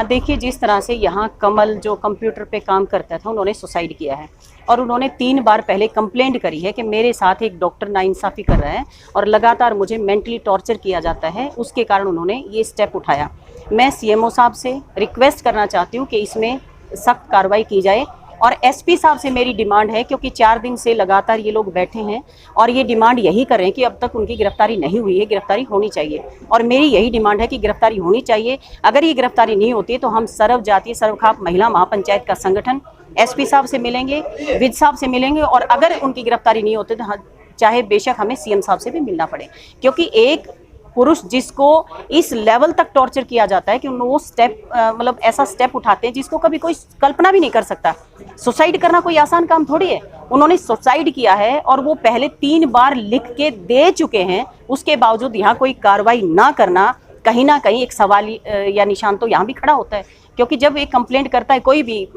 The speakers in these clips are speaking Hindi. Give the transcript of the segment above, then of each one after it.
देखिए, जिस तरह से यहाँ कमल जो कंप्यूटर पे काम करता था, उन्होंने सुसाइड किया है और उन्होंने 3 बार पहले कंप्लेंट करी है कि मेरे साथ एक डॉक्टर नाइंसाफ़ी कर रहा है और लगातार मुझे मेंटली टॉर्चर किया जाता है। उसके कारण उन्होंने ये स्टेप उठाया। मैं सीएमओ साहब से रिक्वेस्ट करना चाहती हूँ कि इसमें सख्त कार्रवाई की जाए और एसपी साहब से मेरी डिमांड है, क्योंकि 4 दिन से लगातार ये लोग बैठे हैं और ये डिमांड यही कर रहे हैं कि अब तक उनकी गिरफ्तारी नहीं हुई है, गिरफ्तारी होनी चाहिए और मेरी यही डिमांड है कि गिरफ्तारी होनी चाहिए। अगर ये गिरफ्तारी नहीं होती है तो हम सर्व जातीय सर्वखाप महिला महापंचायत का संगठन एसपी साहब से मिलेंगे, विद साहब से मिलेंगे और अगर उनकी गिरफ्तारी नहीं होती तो चाहे बेशक हमें सीएम साहब से भी मिलना पड़े, क्योंकि एक पुरुष जिसको इस लेवल तक टॉर्चर किया जाता है कि वो स्टेप मतलब ऐसा स्टेप उठाते हैं जिसको कभी कोई कल्पना भी नहीं कर सकता। सुसाइड करना कोई आसान काम थोड़ी है। उन्होंने सुसाइड किया है और वो पहले 3 बार लिख के दे चुके हैं, उसके बावजूद यहाँ कोई कार्रवाई ना करना कहीं ना कहीं एक सवाल या निशान तो यहाँ भी खड़ा होता है, क्योंकि जब एक कंप्लेंट करता है कोई भी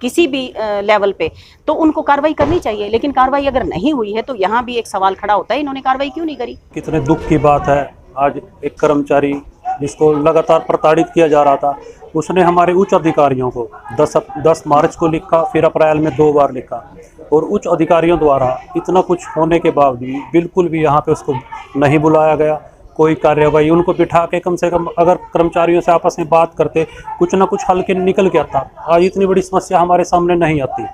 किसी भी लेवल पे तो उनको कार्रवाई करनी चाहिए, लेकिन कार्रवाई अगर नहीं हुई है तो यहाँ भी एक सवाल खड़ा होता है, इन्होंने कार्रवाई क्यों नहीं करी। कितने दुख की बात है, आज एक कर्मचारी जिसको लगातार प्रताड़ित किया जा रहा था, उसने हमारे उच्च अधिकारियों को 10 मार्च को लिखा, फिर अप्रैल में 2 बार लिखा और उच्च अधिकारियों द्वारा इतना कुछ होने के बावजूद बिल्कुल भी यहाँ पे उसको नहीं बुलाया गया। कोई कार्रवाई उनको बिठा के कम से कम अगर कर्मचारियों से आपस में बात करते कुछ ना कुछ हल के निकल के आता, आज इतनी बड़ी समस्या हमारे सामने नहीं आती।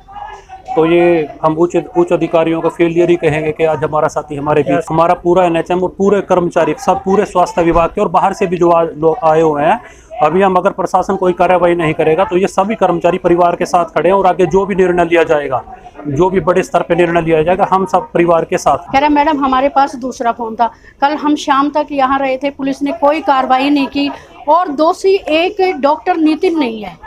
तो ये हम उच्च अधिकारियों का फेलियर ही कहेंगे कि आज हमारा साथी हमारे बीच, हमारा पूरा एनएचएम और पूरे कर्मचारी सब पूरे स्वास्थ्य विभाग के और बाहर से भी जो लोग आए हुए हैं, अभी हम अगर प्रशासन कोई कार्रवाई नहीं करेगा तो ये सभी कर्मचारी परिवार के साथ खड़े हैं और आगे जो भी निर्णय लिया जाएगा, जो भी बड़े स्तर पे निर्णय लिया जाएगा, हम सब परिवार के साथ। कह रहे मैडम हमारे पास दूसरा फोन था, कल हम शाम तक यहाँ रहे थे, पुलिस ने कोई कार्रवाई नहीं की और दोषी एक डॉक्टर नितिन नहीं है,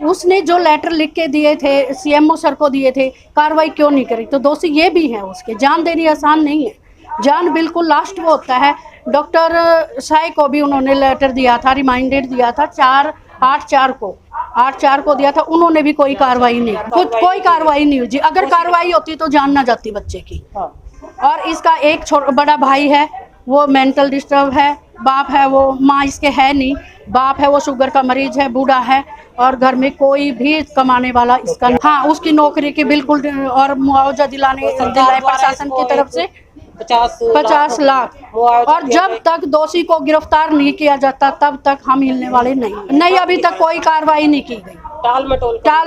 उसने जो लेटर लिख के दिए थे सीएमओ सर को दिए थे, कार्रवाई क्यों नहीं करी। तो दोषी ये भी है, उसके जान देनी आसान नहीं है, जान बिल्कुल लास्ट वो होता है। डॉक्टर साई को भी उन्होंने लेटर दिया था, रिमाइंडेड दिया था 8/4 को दिया था, उन्होंने भी कोई कार्रवाई नहीं, कुछ कोई कार्रवाई नहीं हुई जी। अगर कार्रवाई होती तो जान ना जाती बच्चे की। और इसका एक बड़ा भाई है, वो मेंटल डिस्टर्ब है, बाप है वो, माँ इसके है नहीं, बाप है वो शुगर का मरीज है, बूढ़ा है और घर में कोई भी कमाने वाला इसका, हाँ उसकी नौकरी की बिल्कुल और मुआवजा दिलाए प्रशासन की तरफ से 50 लाख। और जब तक दोषी को गिरफ्तार नहीं किया जाता तब तक हम हिलने वाले नहीं। अभी तक कोई कार्रवाई नहीं की गई। टाल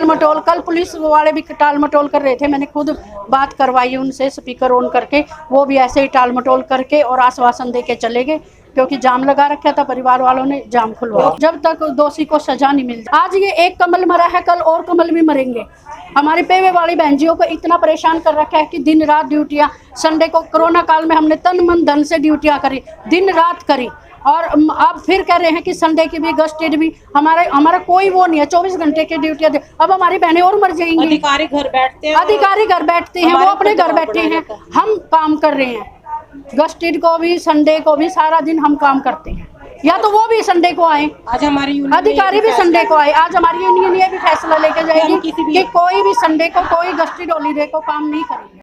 मटोल कल पुलिस वाले भी टाल मटोल कर रहे थे, मैंने खुद बात करवाई उनसे स्पीकर ऑन करके, वो भी ऐसे ही टाल मटोल करके और आश्वासन दे के चले गए, क्योंकि जाम लगा रखा था, परिवार वालों ने जाम खुलवाया। जब तक दोषी को सजा नहीं मिलती, आज ये एक कमल मरा है, कल और कमल भी मरेंगे। हमारे पेवे वाली बहनजियों को इतना परेशान कर रखा है कि दिन रात ड्यूटियां, संडे को कोरोना काल में हमने तन मन धन से ड्यूटियां करी, दिन रात करी, और अब फिर कह रहे हैं कि संडे की भी गस्टेड भी, हमारा कोई वो नहीं है, 24 घंटे की ड्यूटियां दे। अब हमारी बहनें और मर जाएंगी। अधिकारी घर बैठते हैं, वो अपने घर बैठे हैं, हम काम कर रहे हैं। गस्टेड को भी संडे को भी सारा दिन हम काम करते हैं, या तो वो भी संडे को आए, आज हमारी अधिकारी भी संडे को आए। आज हमारी यूनियन ये भी फैसला लेके जाएगी कि कोई भी संडे को कोई गस्टेड हॉलीडे को काम नहीं करेगी।